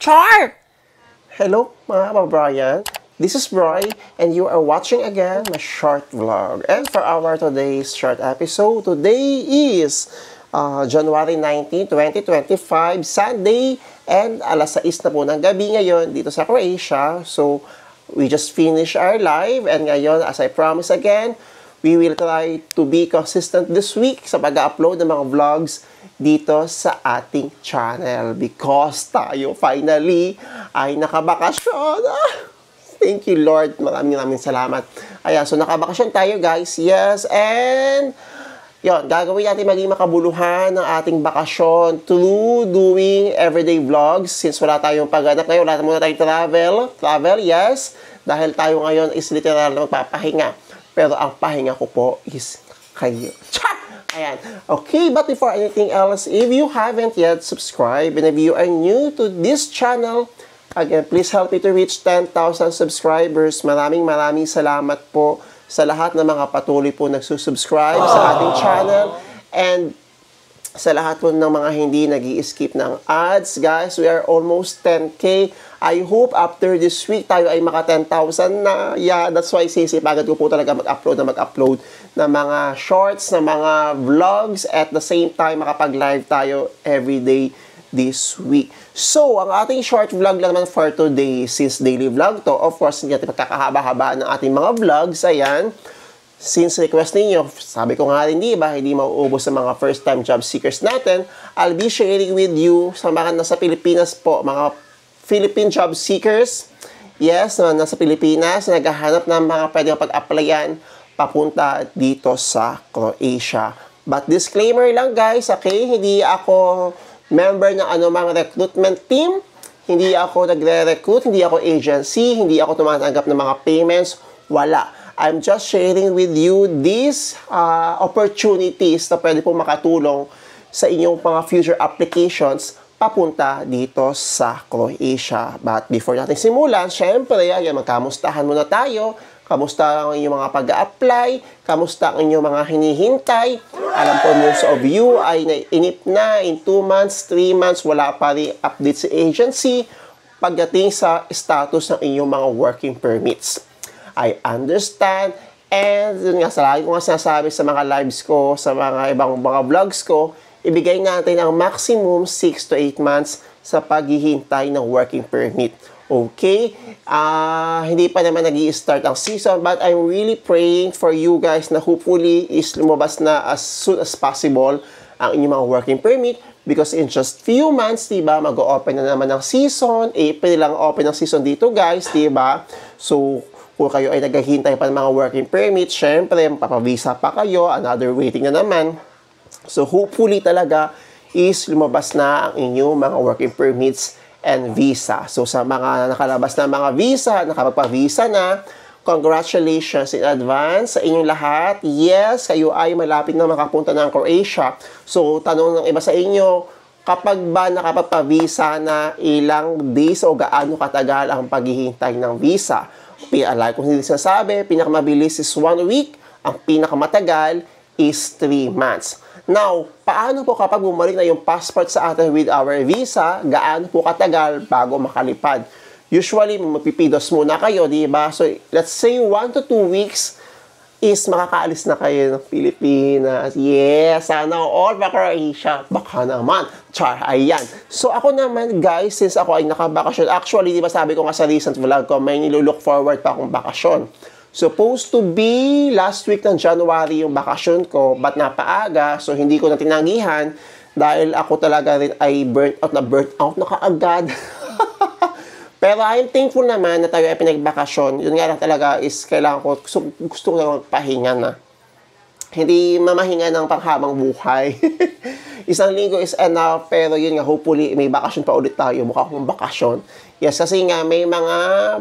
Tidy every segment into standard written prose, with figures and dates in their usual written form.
Char! Hello mga kababayan, this is Roy and you are watching again my short vlog. And for our today's short episode, today is January 19, 2025, Sunday, and alas 6 na po ng gabi ngayon dito sa Croatia. So, we just finished our live and ngayon, as I promised again, we will try to be consistent this week sa pag-upload ng mga vlogs dito sa ating channel because tayo finally ay nakabakasyon. Thank you Lord, maraming salamat. Ayan, so nakabakasyon tayo guys, yes, and yon, gagawin natin maging makabuluhan ng ating bakasyon through doing everyday vlogs since wala tayong pagganap ngayon, wala muna tayong travel, yes, dahil tayo ngayon is literal na magpapahinga, pero ang pahinga ko po is kayo. Ayan. Okay, but before anything else, if you haven't yet subscribed and if you are new to this channel, again, please help me to reach 10,000 subscribers. Maraming salamat po sa lahat ng mga patuloy po nagsusubscribe sa ating channel and sa lahat po ng mga hindi nag-i-skip ng ads. Guys, we are almost 10K. I hope after this week tayo ay maka 10,000 na. Yeah, that's why sisipagan ko po talaga mag-upload ng mga shorts, ng mga vlogs, at the same time makapag-live tayo everyday this week. So, ang ating short vlog lang naman for today, since daily vlog to, of course, hindi natin pagkakahaba-haba ng ating mga vlogs. Ayan. Since request ninyo, sabi ko nga rin, diba, hindi mauubos sa mga first-time job seekers natin, I'll be sharing with you sa mga nasa Pilipinas po, mga Philippine job seekers, yes, na nasa Pilipinas, naghahanap ng mga pwedeng pag-applyan papunta dito sa Croatia. But disclaimer lang guys, okay, hindi ako member ng anumang recruitment team, hindi ako nagre-recruit, hindi ako agency, hindi ako tumatanggap ng mga payments, wala. I'm just sharing with you these opportunities na pwede pong makatulong sa inyong mga future applications papunta dito sa Croatia. But before natin simulan, syempre, ayan, magkamustahan muna tayo. Kamusta ang inyong mga pag-a-apply? Kamusta ang inyong mga hinihintay? Alam po, most of you ay nainip na in 2 months, 3 months, wala pa rin update sa agency pagdating sa status ng inyong mga working permits. I understand, and yun nga, sa lagi ko nga sinasabi sa mga lives ko, sa mga ibang mga vlogs ko, ibigay natin ang maximum 6 to 8 months sa paghihintay ng working permit. Okay? Hindi pa naman nag-i-start ang season, but I'm really praying for you guys na hopefully is lumabas na as soon as possible ang inyong mga working permit because in just few months, diba, mag-o-open na naman ang season. April lang open ang season dito, guys, diba? So, kung kayo ay naghihintay pa ng mga working permit, syempre, papavisa pa kayo, another waiting na naman. So, hopefully talaga is lumabas na ang inyong mga working permits and visa. So, sa mga nakalabas na mga visa, nakapagpa-visa na, congratulations in advance sa inyong lahat. Yes, kayo ay malapit na makapunta ng Croatia. So, tanong ng iba sa inyo, kapag ba nakapagpa-visa na, ilang days o gaano katagal ang paghihintay ng visa? Like kung hindi sinasabi, pinakamabilis is 1 week, ang pinakamatagal is 3 months. Now, paano po kapag bumalik na yung passport sa atin with our visa, gaano po katagal bago makalipad? Usually, magpipidos muna kayo, di ba? So, let's say 1 to 2 weeks is makakaalis na kayo ng Pilipinas. Yes, sana all ba Croatia? Baka naman. Char, ayan. So, ako naman, guys, since ako ay nakabakasyon, actually, di ba sabi ko nga sa recent vlog ko, may nilulook forward pa akong bakasyon. Supposed to be last week ng January yung bakasyon ko, but napaaga, so hindi ko na tinanggihan dahil ako talaga rin ay burnt out na kaagad. Pero I'm thankful naman na tayo ay pinagbakasyon. Yun nga lang talaga is kailangan ko, gusto ko lang magpahinga na. Hindi mamahinga ng panghabang buhay. Isang linggo is enough, pero yun nga, hopefully may bakasyon pa ulit tayo. Mukha akong bakasyon. Yes, kasi nga may mga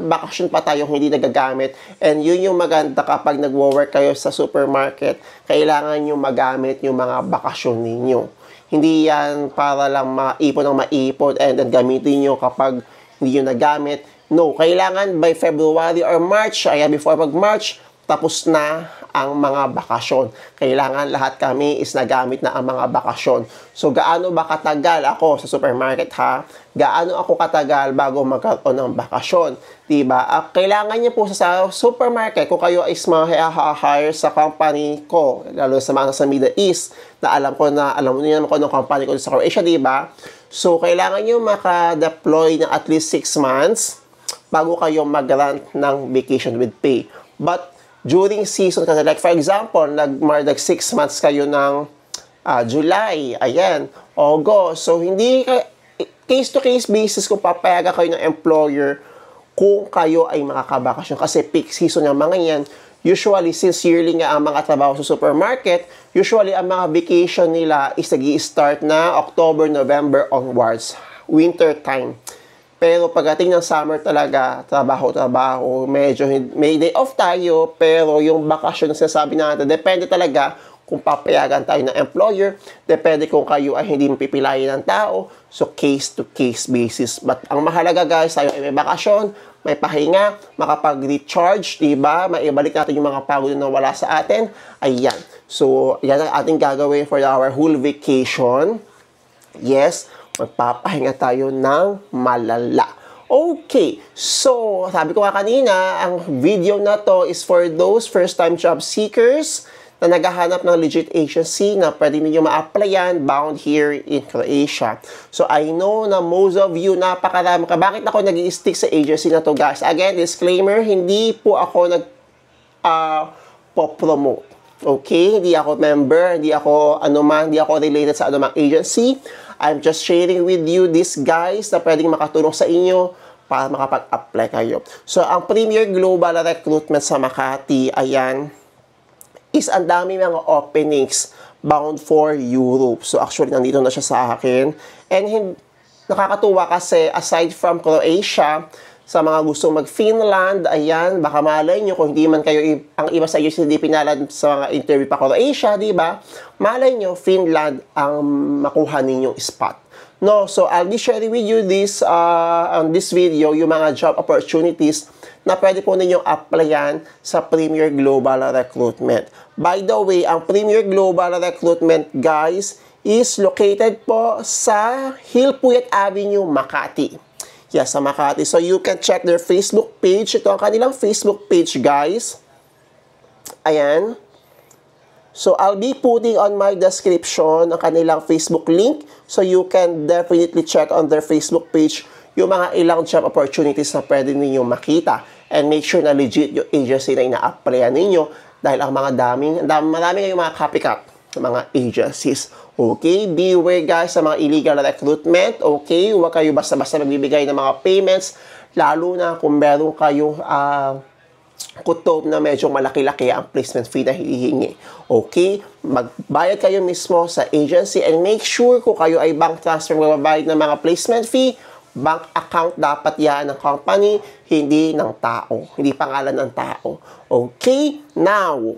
bakasyon pa tayong hindi nagagamit. And yun yung maganda kapag nagwo-work kayo sa supermarket, kailangan nyo magamit yung mga bakasyon ninyo. Hindi yan para lang maipon ng maipon and then gamitin nyo kapag hindi nyo nagamit. No, kailangan by February or March, before mag-March, tapos na ang mga bakasyon. Kailangan lahat kami is nagamit na ang mga bakasyon. So, gaano ba katagal ako sa supermarket ha? Gaano ako katagal bago magkaroon ng bakasyon? Diba? Kailangan niyo po sa supermarket, kung kayo is ma-hire sa company ko, lalo sa mga sa Middle East, na alam niyo naman ko ng company ko sa Croatia, diba? So, kailangan niyo maka-deploy ng at least 6 months bago kayo mag-grant ng vacation with pay. But, during season, kasi like for example, nag 6 months kayo ng July, ayan, August. So, hindi case-to-case basis kung papayagan kayo ng employer kung kayo ay makakabakasyon. Kasi peak season ng mga yan, usually, since yearly nga ang mga trabaho sa supermarket, usually ang mga vacation nila is nag-i-start na October, November onwards, winter time. Pero pagdating ng summer talaga, trabaho, medyo may day off tayo, pero yung bakasyon na sinasabi natin, depende talaga kung papayagan tayo ng employer, depende kung kayo ay hindi mapipilayan ng tao, so case-to-case basis. But ang mahalaga guys, tayo ay may bakasyon, may pahinga, makapag-recharge, diba? Maibalik natin yung mga pagod na wala sa atin. Ayan. So, yan ang ating gagawin for our whole vacation. Yes, magpapahinga tayo ng malala. Okay, so sabi ko nga kanina, ang video na to is for those first-time job seekers na naghahanap ng legit agency na pwede ninyo ma-applyan bound here in Croatia. So I know na most of you, napakarami ka. Bakit ako nag-i-stick sa agency na to guys? Again, disclaimer, hindi po ako po-promote. Okay, hindi ako member, hindi ako related sa anumang agency. I'm just sharing with you these guys na pwedeng makatulong sa inyo para makapag-apply kayo. So, ang Premier Global Recruitment sa Makati, ayan, is ang dami mga openings bound for Europe. So, actually, nandito na siya sa akin. And nakakatuwa kasi, aside from Croatia, sa mga gustong mag-Finland, ayan, baka malay nyo kung hindi man kayo, ang iba sa iyo hindi pinalad sa mga interview pa Croatia, di ba? Malay nyo, Finland ang makuha ninyong spot. No, so I'll be sharing with you this, on this video, yung mga job opportunities na pwede po ninyong applyan sa Premier Global Recruitment. By the way, ang Premier Global Recruitment, guys, is located po sa Hilpuyat Avenue, Makati. Yes, sa Makati. So, you can check their Facebook page. Ito ang kanilang Facebook page, guys. Ayan. So, I'll be putting on my description ang kanilang Facebook link. So, you can definitely check on their Facebook page yung mga ilang job opportunities na pwede ninyo makita. And make sure na legit yung agency na ina-applyan ninyo. Dahil ang marami kayong mga copycat sa mga agencies. Okay, beware guys sa mga illegal recruitment. Okay, huwag kayo basta-basta magbibigay ng mga payments, lalo na kung meron kayong kutob na medyo malaki-laki ang placement fee na hihingi. Okay, magbayad kayo mismo sa agency and make sure kung kayo ay bank transfer magbabayad ng mga placement fee, bank account dapat yan ng company, hindi ng tao, hindi pangalan ng tao. Okay, now,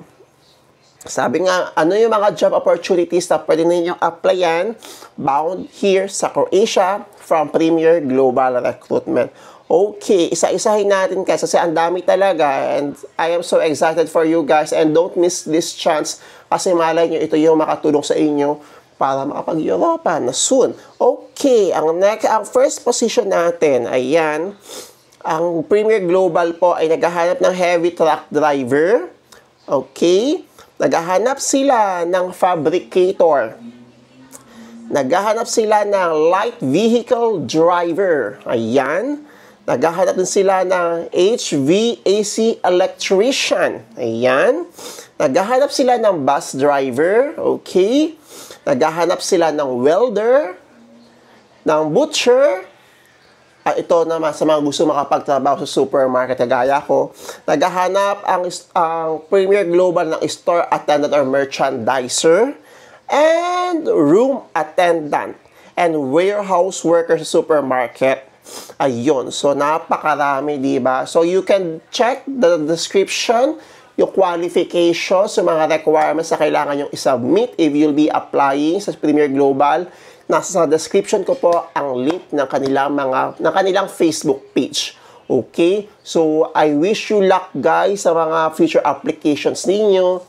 sabi nga, ano yung mga job opportunities na pwede ninyong applyan bound here sa Croatia from Premier Global Recruitment. Okay, isa-isahin natin guys kasi ang dami talaga and I am so excited for you guys and don't miss this chance kasi malay nyo ito yung makatulong sa inyo para makapag-Europa na soon. Okay, ang first position natin, ayan, ang Premier Global po ay naghahanap ng heavy truck driver. Okay, naghahanap sila ng fabricator. Naghahanap sila ng light vehicle driver. Ayan. Naghahanap din sila ng HVAC electrician. Ayan. Naghahanap sila ng bus driver. Okay. Naghahanap sila ng welder, ng butcher. Ito naman sa mga gusto makapagtrabaho sa supermarket kagaya ko, naghahanap ang Premier Global ng store attendant or merchandiser and room attendant and warehouse worker sa supermarket. Ayun. So, napakarami, diba? So, you can check the description, yung qualifications, yung mga requirements na kailangan yung isubmit if you'll be applying sa Premier Global. Nasa sa description ko po ang link ng kanilang Facebook page. Okay? So, I wish you luck guys sa mga future applications ninyo.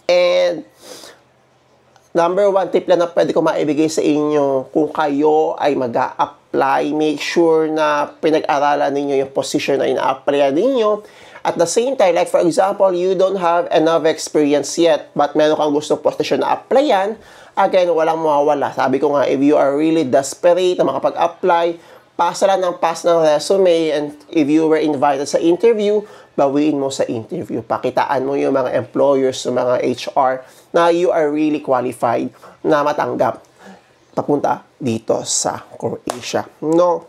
And number one tip lang na pwede ko maibigay sa inyo, kung kayo ay mag-a-apply, make sure na pinag-aralan ninyo yung position na ina-applyan ninyo. At the same time, like for example, you don't have enough experience yet, but meron kang gustong position na applyan, again, walang mawawala. Sabi ko nga, if you are really desperate na makapag-apply, pasa lang ng resume, and if you were invited sa interview, bawiin mo sa interview. Pakitaan mo yung mga employers, yung mga HR, na you are really qualified na matanggap papunta dito sa Croatia. No?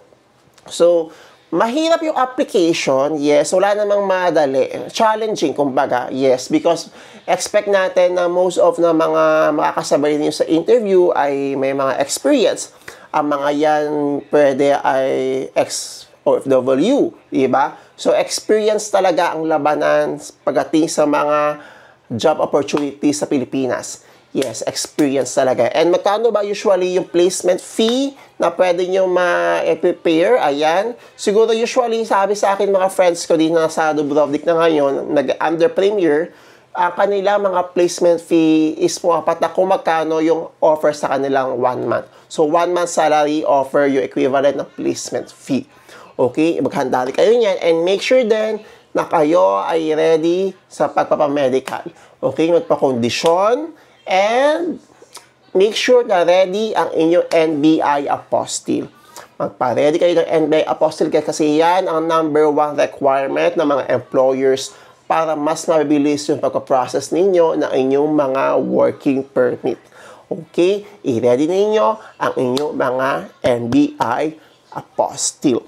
So, mahirap yung application, yes. Wala namang madali. Challenging, kumbaga, yes. Because expect natin na most of na mga makakasabay niyo sa interview ay may mga experience. Ang mga yan pwede ay ex-OFW, diba? So, experience talaga ang labanan pagdating sa mga job opportunities sa Pilipinas. Yes, experience talaga. And magkano ba usually yung placement fee na pwede nyo ma-prepare? Ayan. Siguro usually, sabi sa akin mga friends ko din na sa Dubrovnik na ngayon, nag-under premier, ang kanila mga placement fee is pumapat na kung magkano yung offer sa kanilang 1 month. So, 1 month salary offer yung equivalent ng placement fee. Okay? Maghanda rin kayo niyan. And make sure din na kayo ay ready sa pagpapamedical. Okay? Magpa-kondisyon. And make sure na ready ang inyong NBI apostille. Magpa-ready kayo ng NBI apostille kasi yan ang number 1 requirement ng mga employers para mas mabilis yung pagpaprocess ninyo ng inyong mga working permit. Okay? I-ready ninyo ang inyong mga NBI apostille.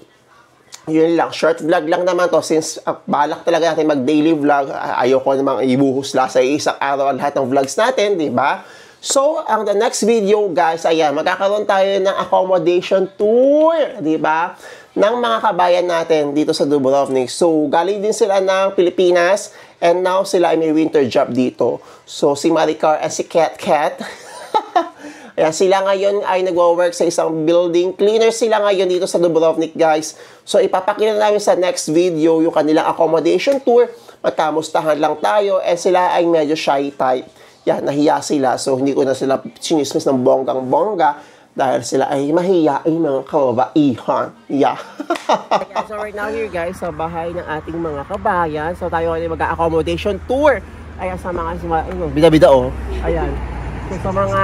Yun lang. Short vlog lang naman to since balak talaga natin mag-daily vlog. Ayoko namang ibuhos sa isang araw lahat ng vlogs natin, di ba? So, ang the next video, guys, ayan, magkakaroon tayo ng accommodation tour, di ba? Ng mga kabayan natin dito sa Dubrovnik. So, galing din sila ng Pilipinas and now sila ay may winter job dito. So, si Maricar and si Cat. Ayan, sila ngayon ay nagwo-work sa isang building. Cleaner sila ngayon dito sa Dubrovnik, guys. So, ipapakita namin sa next video yung kanilang accommodation tour. Magkamustahan lang tayo. And sila ay medyo shy type. Yan, nahiya sila. So, hindi ko na sila chinismis ng bonggang-bongga dahil sila ay mahiyain mga kababaihan. Yeah. So, right now here, guys, sa bahay ng ating mga kabayan. So, tayo ay mag-accommodation tour. Ayan, sa mga bida-bida, oh. Ayan. So, sa mga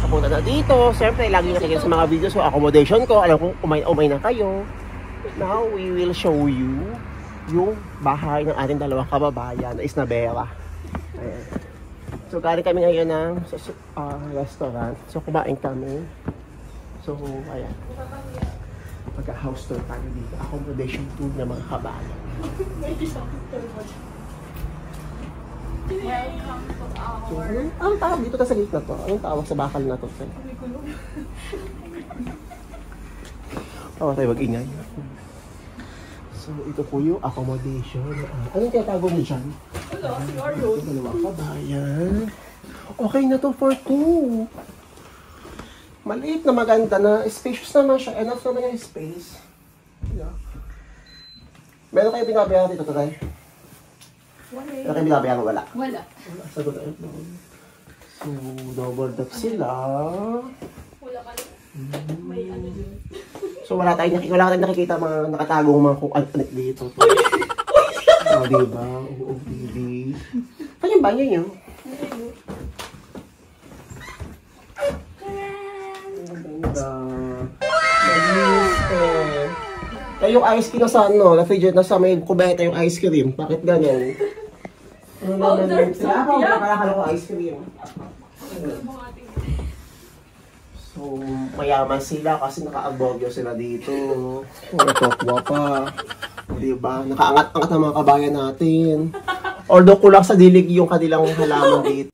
punta na dito. Siyempre, lagi nakikita sa mga videos so accommodation ko. Alam kong umay na kayo. Now, we will show you yung bahay ng ating dalawang kababayan na Isnavera. Ayan. So, galing kami ngayon ng restaurant. So, kumain kami. So, ayan. Magka-house tour tayo dito. Accommodation tour ng mga kabayan. Welcome to our... Anong tawag dito sa gate na to? Anong tawag sa bakal na to? Tayo mag-ingay. So, ito po yung accommodation. Anong tinatago mo dyan? Wala, si Arlo. Ito dalawang kabayan. Okay na to for 2. Maliit na maganda na. Spacious naman siya. Enough naman yung space. Yeah. Meron kayo binabayaran dito today? Wala. Meron kayo binabayaran? Wala. Wala. Sagot na ito. So, double deck sila. Wala ka rin. May ano dun. So, wala tayong nakikita mga nakatagong mga kukalit dito. Oh, diba? Oo, baby. Saan yung banyo nyo? Ganda. Kaya yung ice cream na sa ano, refrigerator na sa may kubeta yung ice cream. Bakit ganyan? Ano naman? Ako, nakakala ko ice cream. So, mayaman sila kasi naka-agbogyo sila dito. Tokwa pa. Diba? Nakaangat-angat ang mga kabayan natin. Although kulang sa dilig yung kanilang halaman dito.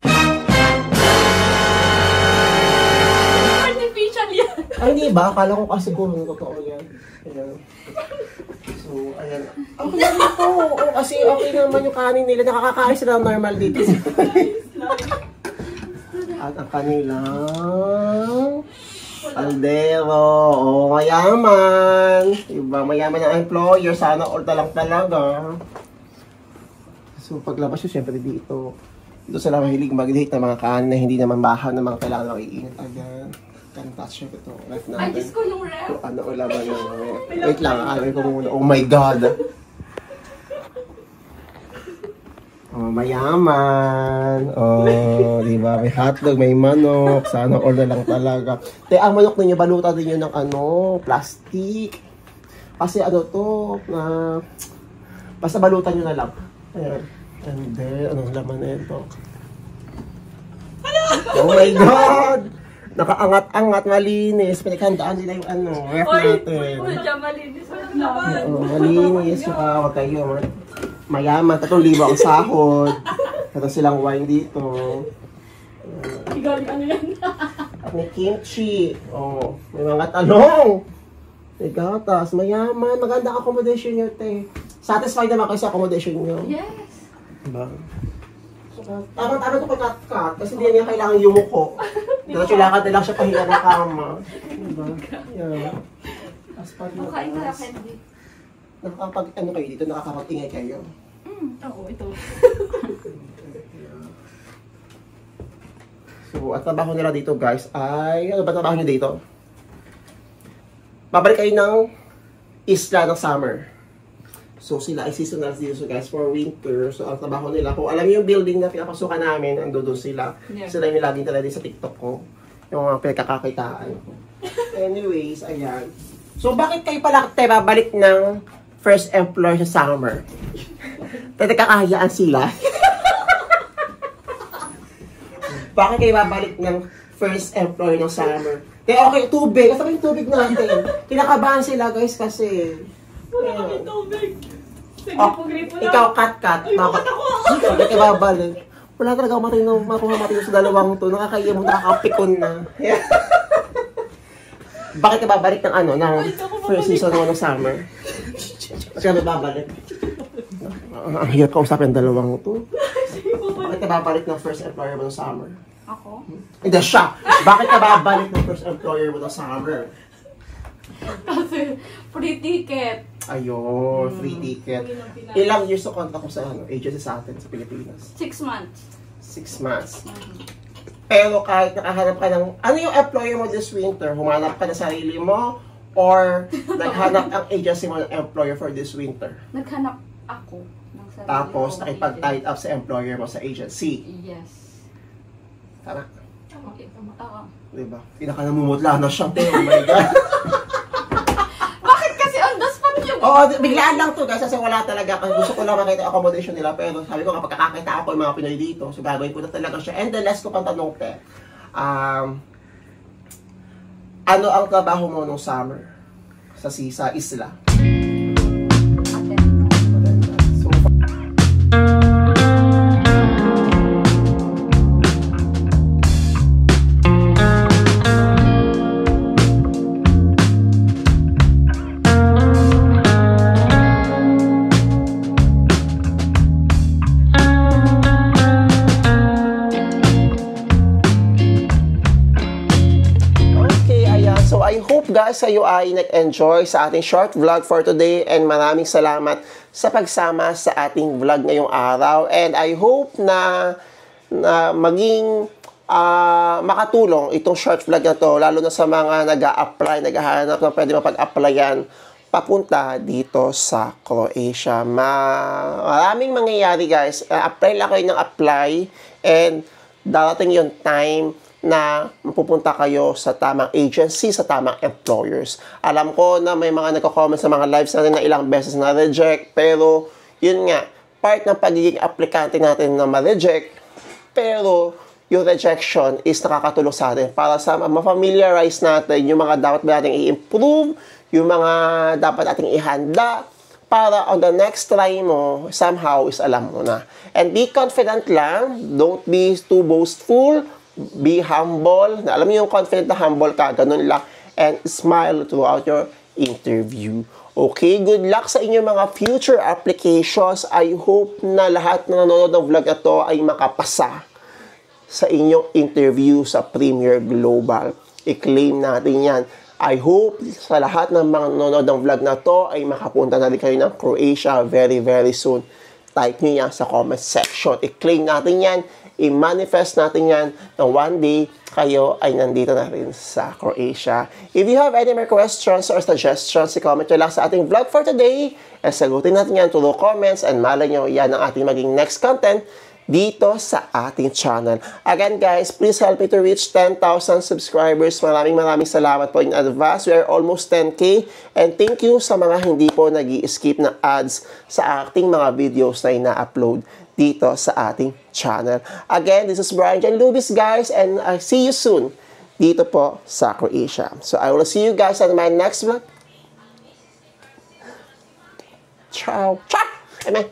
Artificial yan. Ay, di ba? Akala ko kasi kung totoo yan. Ayan. So, ayan. Okay lang ito. Oo, kasi okay naman yung kanin nila. Nakakakain sila normal dito. At ang kanilang kaldero. Oh, mayaman. Diba? Mayaman ang employer. Sana all talang talaga. So, paglabas yun, syempre dito. Dito sila mahilig mag-date ng mga kanin na hindi naman bahaw na mga kailangan mag-iingat agad. Can't touch it ito. Ref natin. Ay, Diyos ko yung ref. So, ano ulaban yung wait lang, alay ko muna. Oh my God! Oh, mayaman. Oh, di ba? May hotdog, may manok. Sana all na lang talaga. Te, ang manok ninyo, balutan ninyo ng ano, plastic. Kasi ano to, na basta balutan nyo na lang. Ayan. And then, anong laman na ito? Oh my God! Nakaangat-angat, malinis. Pinaghandaan nila yung ano, ref natin. Uy, dyan malinis ang laman. Oo, malinis. Huwag kayo. Mayaman, 3,000 ang sahod. Ito silang wine dito. Galing ano yan? At may kimchi. Oh, may mga talong. May gatas. Mayaman. Maganda accommodation nyo, te. Satisfied naman kayo sa accommodation nyo. Yes. Diba? Tama-tama ito kay Kat-Kat. Kasi hindi niya kailangan yumuko. Diretso lakad na lang siya pahinga ng kama. Diba? Yeah. Makain na lang candy. Nakakapag, ano kayo dito? Nakakapag-ingay kayo? Oo, ito. So, at trabaho nila dito guys ay, ano ba trabaho nyo dito? Babalik kayo ng isla ng summer. So, sila ay seasonal dito so guys for winter. So, ang trabaho nila, kung alam niyo yung building na pinapasukan namin, ando doon sila. Yeah. Sila yung laging talaga sa TikTok ko. Yung mga pinagkakakitaan ko. Anyways, ayan. So, bakit kayo pala tayo babalik ng first employer sa summer? Tayo kakahayaan sila. Bakit kayo babalik ng first employer ng summer? Kaya okay, tubig. Kasi yung tubig natin. Kinakabahan sila guys kasi. Wala kami tubig. Sige, Oh, pag-gripo lang. ikaw, Kat-Kat. Ay, bakit ako? Bakit kayo babalik? Wala talaga ako matino sa dalawang to. Nakakaya mo, nakakapikon na. Bakit ka babalik ng ano, ng first season ng summer? Bakit ka babalik? Ang hirap ka usapin ang dalawang to. Bakit ka babalik ng first employer mo ng summer? Ako? Hindi, siya! Bakit ka babalik ng first employer mo ng summer? Kasi free ticket. Ayun, free ticket. Ilang years na contact ko sa agency sa atin sa Pilipinas? 6 months. 6 months. Pero kahit nakahanap ka ng, ano yung employer mo this winter? Humanap ka na sarili mo? Or naghanap ang agency mo ng employer for this winter? Naghanap ako ng sarili Tapos kong nakipag-tied up sa employer mo sa agency. agent. Yes. Tama? Okay. Oo. Diba? Namumutla na siya. Oh my God. Bakit kasi on the spot yung... Oo, biglaan lang to guys kasi wala talaga. Kasi gusto ko lang makita accommodation nila. Pero sabi ko kapag kakakita ako yung mga Pinoy dito, so gagawin ko na talaga siya. And the last ko pang tanong, te. Ano ang trabaho mo nung summer sa isla? Ate. So, So I hope guys kayo ay nag-enjoy sa ating short vlog for today and maraming salamat sa pagsama sa ating vlog ngayong araw and I hope na maging makatulong itong short vlog na to lalo na sa mga nag-a-apply, naghahanap na pwede mapag-applyan papunta dito sa Croatia. Maraming mangyayari guys. Apply lang kayo ng apply and darating yung time na mapupunta kayo sa tamang agency, sa tamang employers. Alam ko na may mga nagko-comment sa mga lives natin na ilang beses na reject, pero yun nga, part ng pagiging aplikante natin na ma-reject, pero yung rejection is nakakatulong sa atin para sa ma-familiarize natin yung mga dapat natin i-improve, yung mga dapat nating ihanda, para on the next try mo, somehow is alam mo na. And be confident lang, don't be too boastful, be humble. Alam mo yung confident na humble ka, ganun lang. And smile throughout your interview. Okay, good luck sa inyong mga future applications. I hope na lahat na nanonood ng vlog na to ay makapasa sa inyong interview sa Premier Global. I-claim natin yan. I hope sa lahat ng mga nanonood ng vlog na to ay makapunta na rin kayo ng Croatia very, very soon. Type nyo yan sa comment section. I-claim natin yan. i-manifest natin yan na one day kayo ay nandito na rin sa Croatia. If you have any more questions or suggestions, i-comment nyo lang sa ating vlog for today. And sagutin natin yan through comments and malay nyo yan ang ating maging next content dito sa ating channel. Again guys, please help me to reach 10,000 subscribers. Maraming salamat po in advance. We are almost 10K. And thank you sa mga hindi po nag-i-skip ng ads sa ating mga videos na ina-upload dito sa ating channel. Again, this is Brian Jan Lubis guys, and I see you soon dito po sa Croatia. So I will see you guys on my next vlog. Ciao! Ciao! Amen!